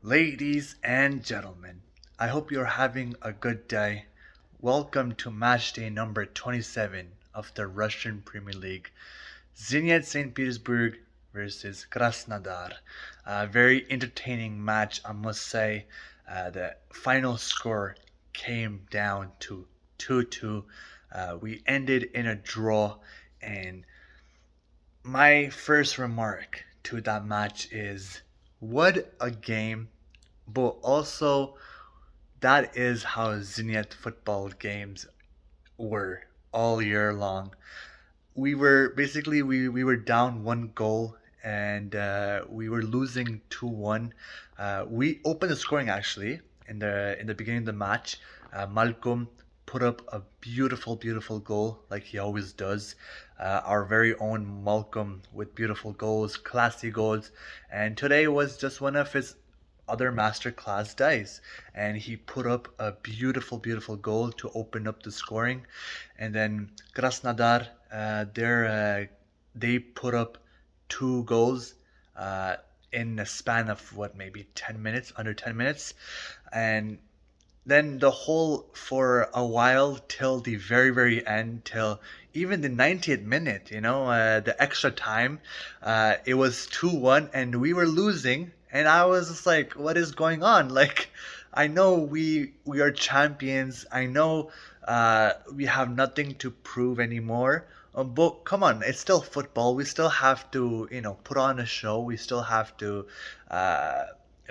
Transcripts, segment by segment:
Ladies and gentlemen, I hope you're having a good day. Welcome to match day number 27 of the Russian Premier League. Zenit St. Petersburg versus Krasnodar. A very entertaining match, I must say. The final score came down to 2-2. We ended in a draw, and my first remark to that match is what a game, but also that is how Zenit football games were all year long. We were down one goal and we were losing 2-1. We opened the scoring actually in the beginning of the match. Malcolm put up a beautiful goal like he always does. Our very own Malcolm with beautiful goals, classy goals, and today was just one of his other masterclass days, and he put up a beautiful goal to open up the scoring. And then Krasnodar, they put up two goals in a span of what, maybe 10 minutes, under 10 minutes. And then the whole, for a while, till the very end, till even the 90th minute, the extra time, it was 2-1 and we were losing, and I was just like, what is going on? Like, I know we are champions. I know we have nothing to prove anymore. But come on, it's still football. We still have to, put on a show. We still have to uh,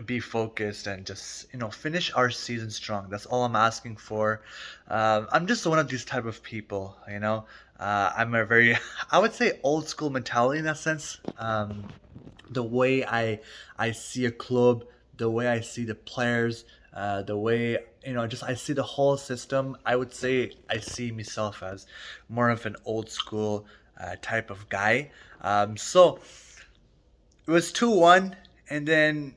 be focused and just, finish our season strong. That's all I'm asking for. I'm just one of these type of people, I'm a very, I would say, old school mentality in that sense. The way I see a club, the way I see the players, the way, just I see the whole system. I would say I see myself as more of an old school type of guy. So it was 2-1, and then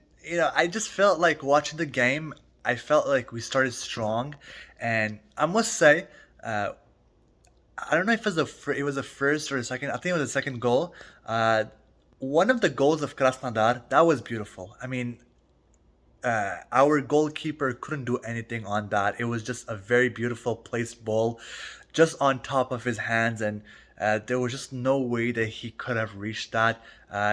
I just felt like watching the game. I felt like we started strong, and I must say, uh, I don't know if it was a first or a second. I think it was a second goal. One of the goals of Krasnodar, that was beautiful. I mean, our goalkeeper couldn't do anything on that. It was just a very beautiful placed ball, just on top of his hands, and there was just no way that he could have reached that.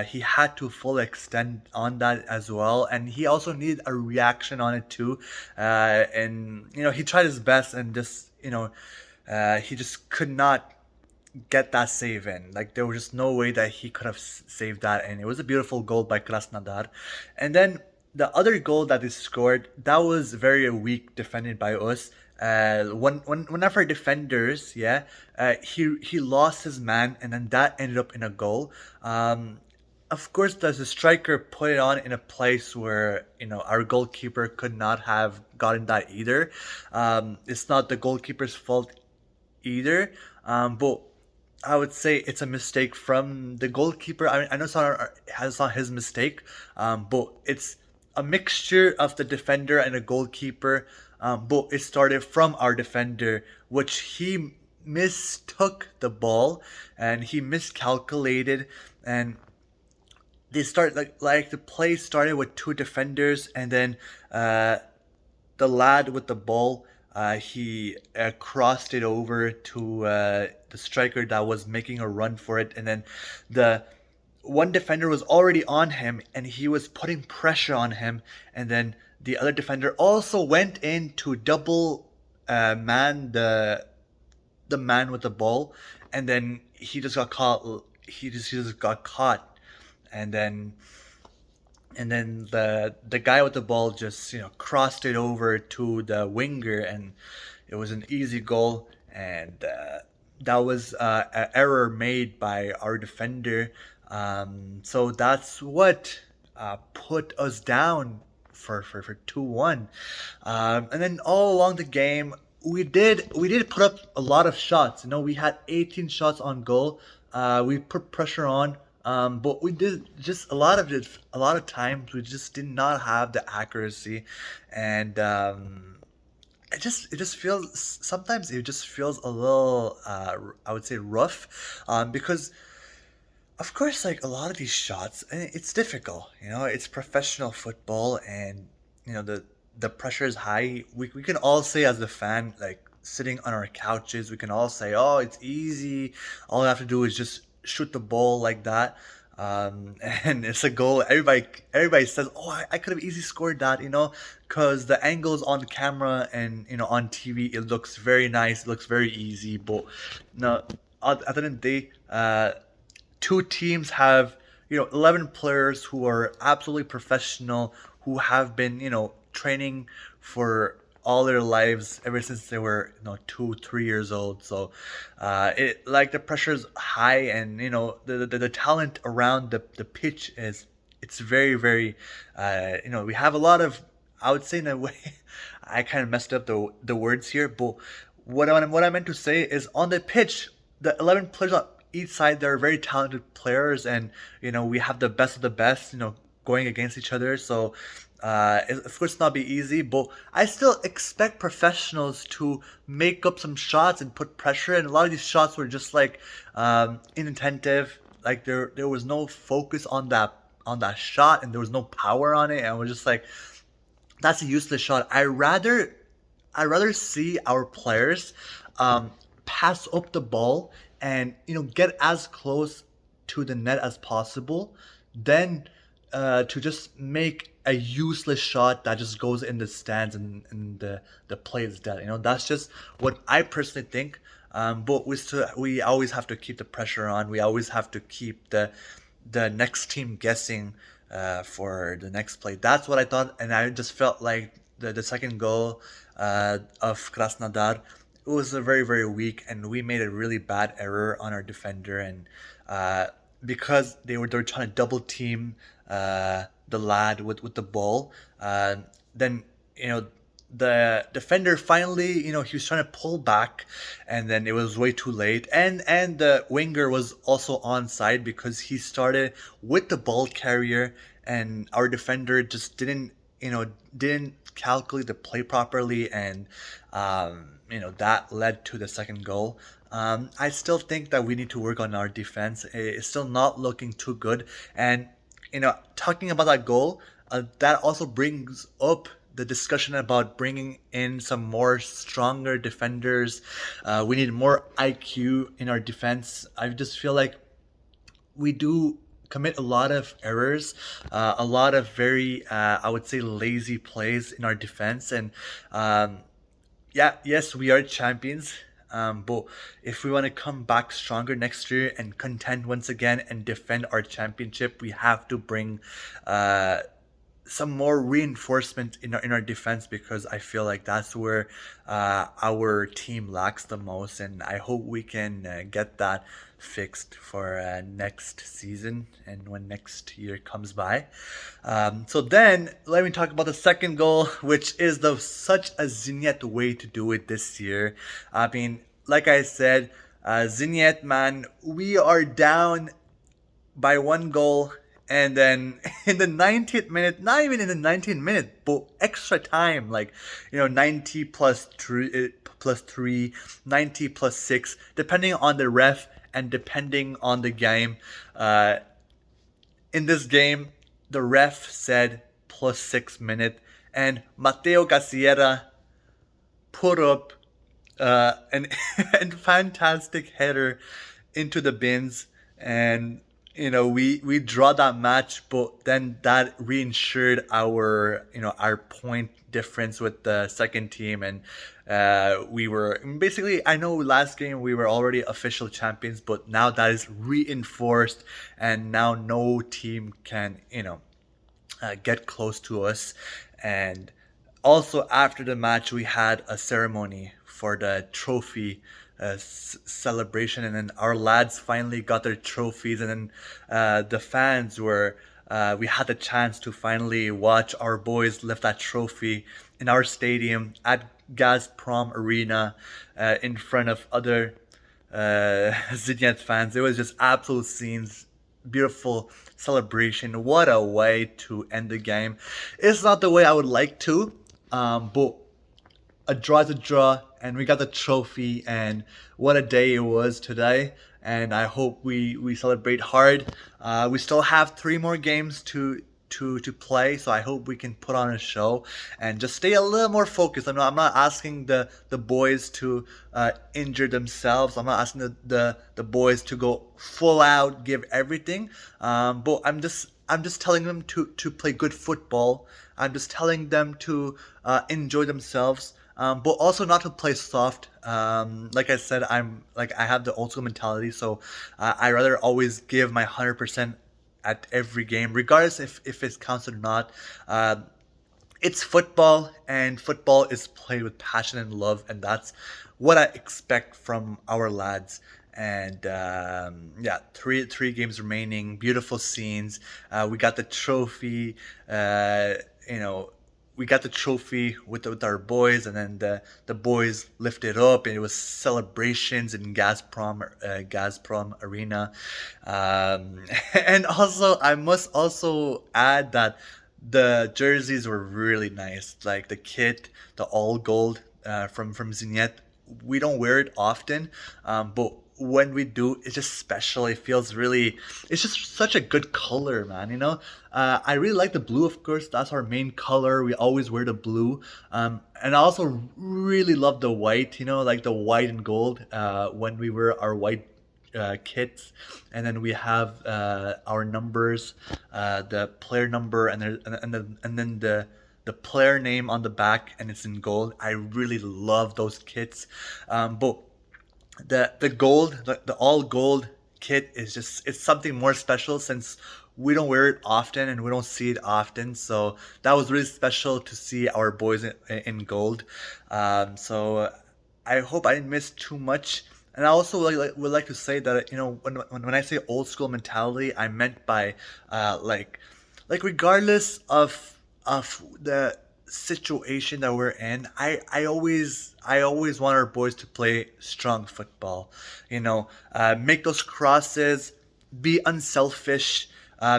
He had to full extend on that as well, and he also needed a reaction on it too. And he tried his best, and just he just could not get that save in. Like, there was just no way that he could have saved that, and it was a beautiful goal by Krasnodar. And then the other goal that they scored, that was very weak defended by us. One of our defenders, yeah, he lost his man, and then that ended up in a goal. Of course, the striker put it on in a place where our goalkeeper could not have gotten that either. It's not the goalkeeper's fault either. But I would say it's a mistake from the goalkeeper. I know it's not his mistake, but it's a mixture of the defender and the goalkeeper. But it started from our defender, which he mistook the ball and he miscalculated, and they start like the play started with two defenders, and then the lad with the ball, he crossed it over to the striker that was making a run for it, and then the one defender was already on him, and he was putting pressure on him, and then the other defender also went in to double man the man with the ball, and then he just got caught. He just got caught, and then the guy with the ball just crossed it over to the winger, and it was an easy goal. And that was an error made by our defender. So that's what put us down for 2-1. And then all along the game, we did put up a lot of shots. We had 18 shots on goal. We put pressure on, but we did just a lot of it. A lot of times we just did not have the accuracy, and it just feels, sometimes it just feels a little I would say rough, because Of course, like a lot of these shots, it's difficult. It's professional football, and the pressure is high. We can all say as a fan, like sitting on our couches, we can all say, "Oh, it's easy. All I have to do is just shoot the ball like that." And it's a goal. Everybody says, "Oh, I could have easily scored that," because the angles on camera and on TV, it looks very nice. It looks very easy, but no. At the end of the day, two teams have 11 players who are absolutely professional, who have been training for all their lives ever since they were 2 3 years old. So it like the pressure is high, and the talent around the pitch is, it's very very we have a lot of, I would say, in a way, I kind of messed up the words here, but what I meant to say is, on the pitch, the 11 players on each side, they're very talented players, and we have the best of the best, going against each other. So of course, not be easy, but I still expect professionals to make up some shots and put pressure. And a lot of these shots were just like inattentive. Like there was no focus on that shot, and there was no power on it, and we're just like, that's a useless shot. I rather see our players pass up the ball and get as close to the net as possible, than to just make a useless shot that just goes in the stands, and the play is dead. That's just what I personally think. But we always have to keep the pressure on. We always have to keep the next team guessing for the next play. That's what I thought, and I just felt like the second goal of Krasnodar, it was a very very weak, and we made a really bad error on our defender, and because they were trying to double team the lad with the ball, then the defender finally, he was trying to pull back, and then it was way too late, and the winger was also onside because he started with the ball carrier, and our defender just didn't calculate the play properly, and that led to the second goal. I still think that we need to work on our defense. It's still not looking too good, and talking about that goal, that also brings up the discussion about bringing in some more stronger defenders. We need more IQ in our defense. I just feel like we do commit a lot of errors, a lot of very, I would say, lazy plays in our defense. And yeah, yes, we are champions. But if we want to come back stronger next year and contend once again and defend our championship, we have to bring some more reinforcement in our defense, because I feel like that's where our team lacks the most, and I hope we can get that fixed for next season and when next year comes by. So then let me talk about the second goal, which is such a Zenit way to do it this year. I mean, like I said, Zenit, man, we are down by one goal, and then in the 90th minute, not even in the 19th minute, but extra time, like 90 plus 3, 90 plus 6, depending on the ref and depending on the game. In this game, the ref said plus 6 minute, and Mateo Casiera put up an fantastic header into the bins, and we draw that match, but then that reinsured our point difference with the second team, and we were basically, I know last game we were already official champions, but now that is reinforced, and now no team can get close to us. And also after the match, we had a ceremony for the trophy celebration, and then our lads finally got their trophies, and then the fans were we had the chance to finally watch our boys lift that trophy in our stadium at Gazprom Arena, in front of other Zenit fans. It was just absolute scenes, beautiful celebration. What a way to end the game. It's not the way I would like to, but a draw is a draw, and we got the trophy, and what a day it was today. And I hope we celebrate hard. We still have three more games to play, so I hope we can put on a show and just stay a little more focused. I'm not asking the boys to injure themselves. I'm not asking the boys to go full out, give everything. But I'm just telling them to play good football. I'm just telling them to enjoy themselves, but also not to play soft. Like I said, I have the old school mentality, so I rather always give my 100% at every game, regardless if it counts or not. It's football, and football is played with passion and love, and that's what I expect from our lads. And yeah, three games remaining, beautiful scenes. We got the trophy. You know, we got the trophy with our boys, and then the boys lifted up, and it was celebrations in Gazprom Arena. And also, I must also add that the jerseys were really nice. Like the kit, the all gold from Zenit. We don't wear it often, but when we do, it's just special. It feels really. It's just such a good color, man. I really like the blue. Of course, that's our main color. We always wear the blue, and I also really love the white. Like the white and gold. When we wear our white kits, and then we have our numbers, the player number, and then the player name on the back, and it's in gold. I really love those kits, but the gold, the all gold kit is just it's something more special since we don't wear it often and we don't see it often. So that was really special to see our boys in gold. So I hope I didn't miss too much. And I also would like to say that when I say old school mentality, I meant by regardless of the situation that we're in, I always want our boys to play strong football. Make those crosses, be unselfish,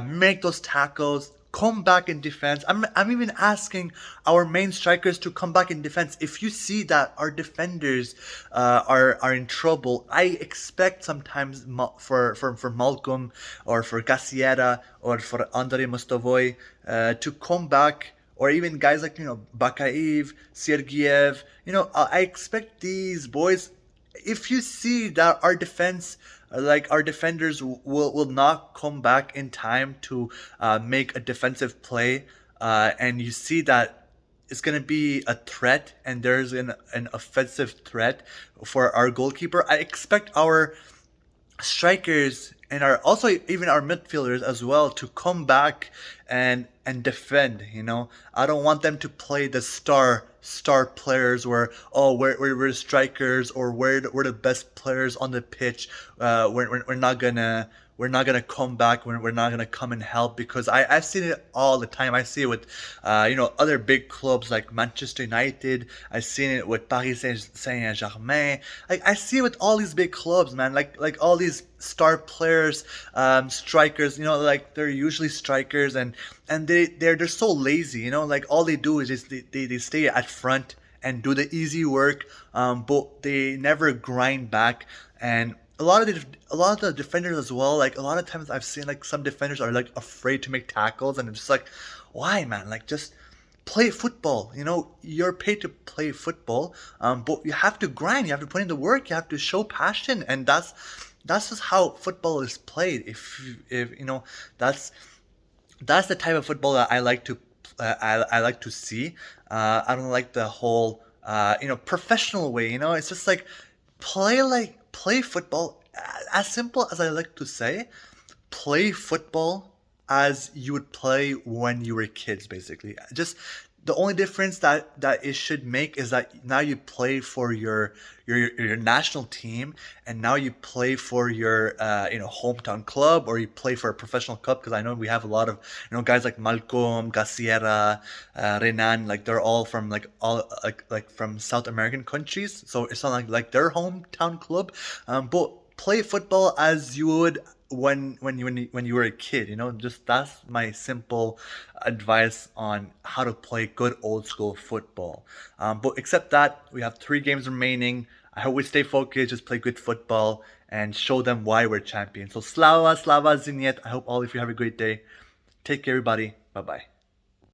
make those tackles, come back in defense. I'm even asking our main strikers to come back in defense. If you see that our defenders are in trouble, I expect sometimes for Malcolm or for Gassiera or for Andrei Mostovoy to come back, or even guys like Bakaev, Sergeyev. I expect these boys. If you see that our defense, like our defenders, will not come back in time to make a defensive play, and you see that it's going to be a threat and there's an offensive threat for our goalkeeper, I expect our strikers and our also even our midfielders as well to come back and defend. I don't want them to play the star players where, oh, we're strikers, or we're the best players on the pitch. We're not gonna come back. We're not gonna come and help, because I've seen it all the time. I see it with other big clubs like Manchester United. I've seen it with Paris Saint Germain. I see it with all these big clubs, man. Like all these star players, strikers. Like they're usually strikers, and they're so lazy. Like all they do is just they stay at front and do the easy work, but they never grind back. And a lot of the defenders as well. Like a lot of times I've seen like some defenders are like afraid to make tackles, and it's just like, why, man? Like just play football. You're paid to play football, but you have to grind. You have to put in the work. You have to show passion, and that's just how football is played. If that's the type of football that I like to see. I don't like the whole professional way. It's just like play football. As simple as I like to say, play football as you would play when you were kids, basically. Just the only difference that it should make is that now you play for your national team, and now you play for your hometown club, or you play for a professional club. Because I know we have a lot of guys like Malcolm, Gassiera, Renan, like they're all from like from South American countries, so it's not like their hometown club. But play football as you would when you were a kid. Just that's my simple advice on how to play good old school football. But except that, we have 3 games remaining. I hope we stay focused, just play good football, and show them why we're champions. So Slava Zenit. I hope all of you have a great day. Take care, everybody. Bye bye.